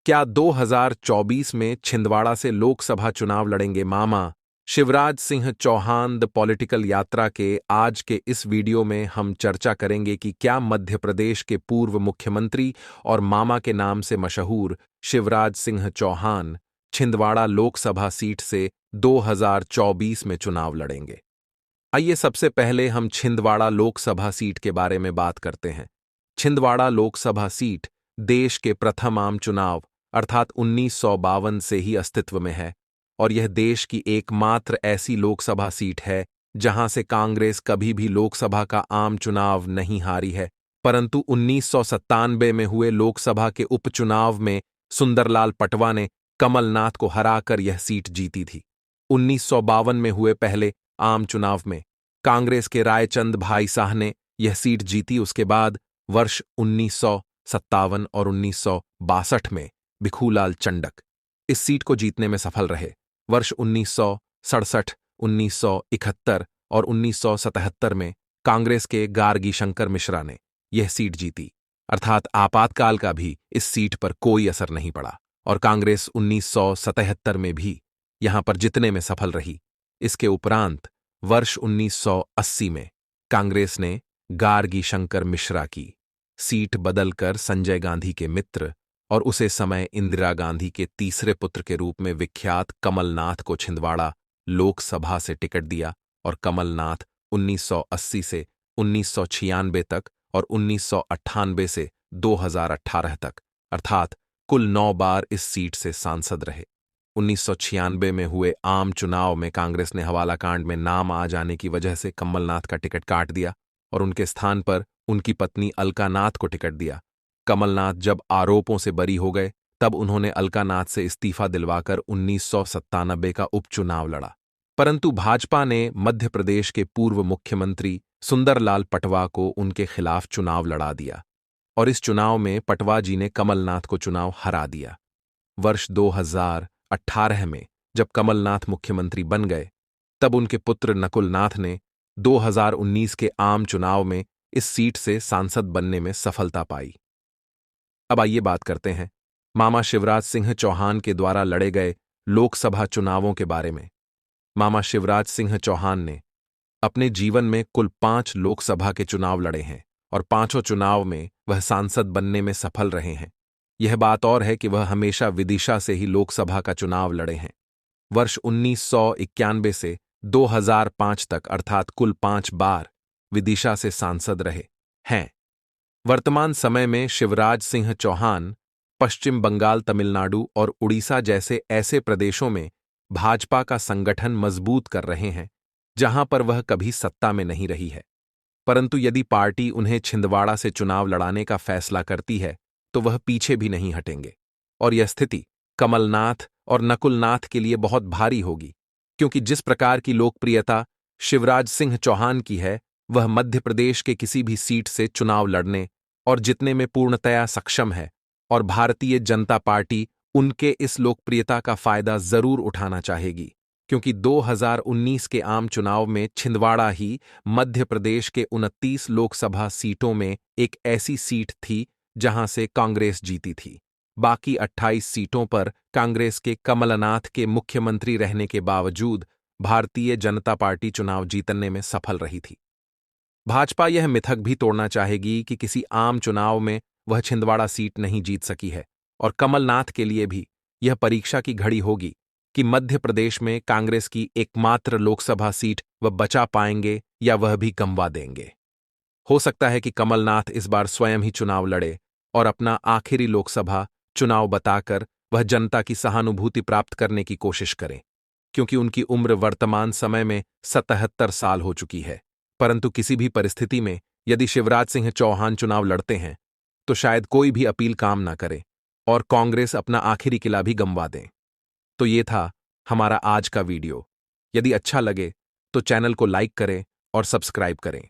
क्या 2024 में छिंदवाड़ा से लोकसभा चुनाव लड़ेंगे मामा शिवराज सिंह चौहान? द पॉलिटिकल यात्रा के आज के इस वीडियो में हम चर्चा करेंगे कि क्या मध्य प्रदेश के पूर्व मुख्यमंत्री और मामा के नाम से मशहूर शिवराज सिंह चौहान छिंदवाड़ा लोकसभा सीट से 2024 में चुनाव लड़ेंगे। आइए सबसे पहले हम छिंदवाड़ा लोकसभा सीट के बारे में बात करते हैं। छिंदवाड़ा लोकसभा सीट देश के प्रथम आम चुनाव अर्थात 1952 से ही अस्तित्व में है और यह देश की एकमात्र ऐसी लोकसभा सीट है जहां से कांग्रेस कभी भी लोकसभा का आम चुनाव नहीं हारी है, परंतु 1997 में हुए लोकसभा के उपचुनाव में सुंदरलाल पटवा ने कमलनाथ को हराकर यह सीट जीती थी। 1952 में हुए पहले आम चुनाव में कांग्रेस के रायचंद भाई साह ने यह सीट जीती। उसके बाद वर्ष 1957 और 1962 में भिखूलाल चंडक इस सीट को जीतने में सफल रहे। वर्ष 1967, 1971 और 1977 में कांग्रेस के गार्गी शंकर मिश्रा ने यह सीट जीती, अर्थात आपातकाल का भी इस सीट पर कोई असर नहीं पड़ा और कांग्रेस 1977 में भी यहां पर जितने में सफल रही। इसके उपरांत वर्ष 1980 में कांग्रेस ने गार्गी शंकर मिश्रा की सीट बदलकर संजय गांधी के मित्र और उसे समय इंदिरा गांधी के तीसरे पुत्र के रूप में विख्यात कमलनाथ को छिंदवाड़ा लोकसभा से टिकट दिया और कमलनाथ 1980 से 1996 तक और 1998 से 2018 तक अर्थात कुल 9 बार इस सीट से सांसद रहे। 1996 में हुए आम चुनाव में कांग्रेस ने हवाला कांड में नाम आ जाने की वजह से कमलनाथ का टिकट काट दिया और उनके स्थान पर उनकी पत्नी अलका नाथ को टिकट दिया। कमलनाथ जब आरोपों से बरी हो गए तब उन्होंने अलका नाथ से इस्तीफा दिलवाकर 1997 का उपचुनाव लड़ा, परंतु भाजपा ने मध्य प्रदेश के पूर्व मुख्यमंत्री सुंदरलाल पटवा को उनके खिलाफ चुनाव लड़ा दिया और इस चुनाव में पटवा जी ने कमलनाथ को चुनाव हरा दिया। वर्ष 2018 में जब कमलनाथ मुख्यमंत्री बन गए तब उनके पुत्र नकुल नाथ ने 2019 के आम चुनाव में इस सीट से सांसद बनने में सफलता पाई। अब आइए बात करते हैं मामा शिवराज सिंह चौहान के द्वारा लड़े गए लोकसभा चुनावों के बारे में। मामा शिवराज सिंह चौहान ने अपने जीवन में कुल 5 लोकसभा के चुनाव लड़े हैं और 5 चुनाव में वह सांसद बनने में सफल रहे हैं। यह बात और है कि वह हमेशा विदिशा से ही लोकसभा का चुनाव लड़े हैं। वर्ष 1991 से 2005 तक अर्थात कुल 5 बार विदिशा से सांसद रहे हैं। वर्तमान समय में शिवराज सिंह चौहान पश्चिम बंगाल, तमिलनाडु और उड़ीसा जैसे ऐसे प्रदेशों में भाजपा का संगठन मजबूत कर रहे हैं जहां पर वह कभी सत्ता में नहीं रही है, परंतु यदि पार्टी उन्हें छिंदवाड़ा से चुनाव लड़ाने का फैसला करती है तो वह पीछे भी नहीं हटेंगे और यह स्थिति कमलनाथ और नकुलनाथ के लिए बहुत भारी होगी, क्योंकि जिस प्रकार की लोकप्रियता शिवराज सिंह चौहान की है वह मध्य प्रदेश के किसी भी सीट से चुनाव लड़ने और जितने में पूर्णतया सक्षम है और भारतीय जनता पार्टी उनके इस लोकप्रियता का फायदा जरूर उठाना चाहेगी, क्योंकि 2019 के आम चुनाव में छिंदवाड़ा ही मध्य प्रदेश के 29 लोकसभा सीटों में एक ऐसी सीट थी जहां से कांग्रेस जीती थी। बाकी 28 सीटों पर कांग्रेस के कमलनाथ के मुख्यमंत्री रहने के बावजूद भारतीय जनता पार्टी चुनाव जीतने में सफल रही थी। भाजपा यह मिथक भी तोड़ना चाहेगी कि किसी आम चुनाव में वह छिंदवाड़ा सीट नहीं जीत सकी है और कमलनाथ के लिए भी यह परीक्षा की घड़ी होगी कि मध्य प्रदेश में कांग्रेस की एकमात्र लोकसभा सीट वह बचा पाएंगे या वह भी गंवा देंगे। हो सकता है कि कमलनाथ इस बार स्वयं ही चुनाव लड़े और अपना आखिरी लोकसभा चुनाव बताकर वह जनता की सहानुभूति प्राप्त करने की कोशिश करें, क्योंकि उनकी उम्र वर्तमान समय में 77 साल हो चुकी है। परंतु किसी भी परिस्थिति में यदि शिवराज सिंह चौहान चुनाव लड़ते हैं तो शायद कोई भी अपील काम ना करे और कांग्रेस अपना आखिरी किला भी गंवा दें। तो ये था हमारा आज का वीडियो। यदि अच्छा लगे तो चैनल को लाइक करें और सब्सक्राइब करें।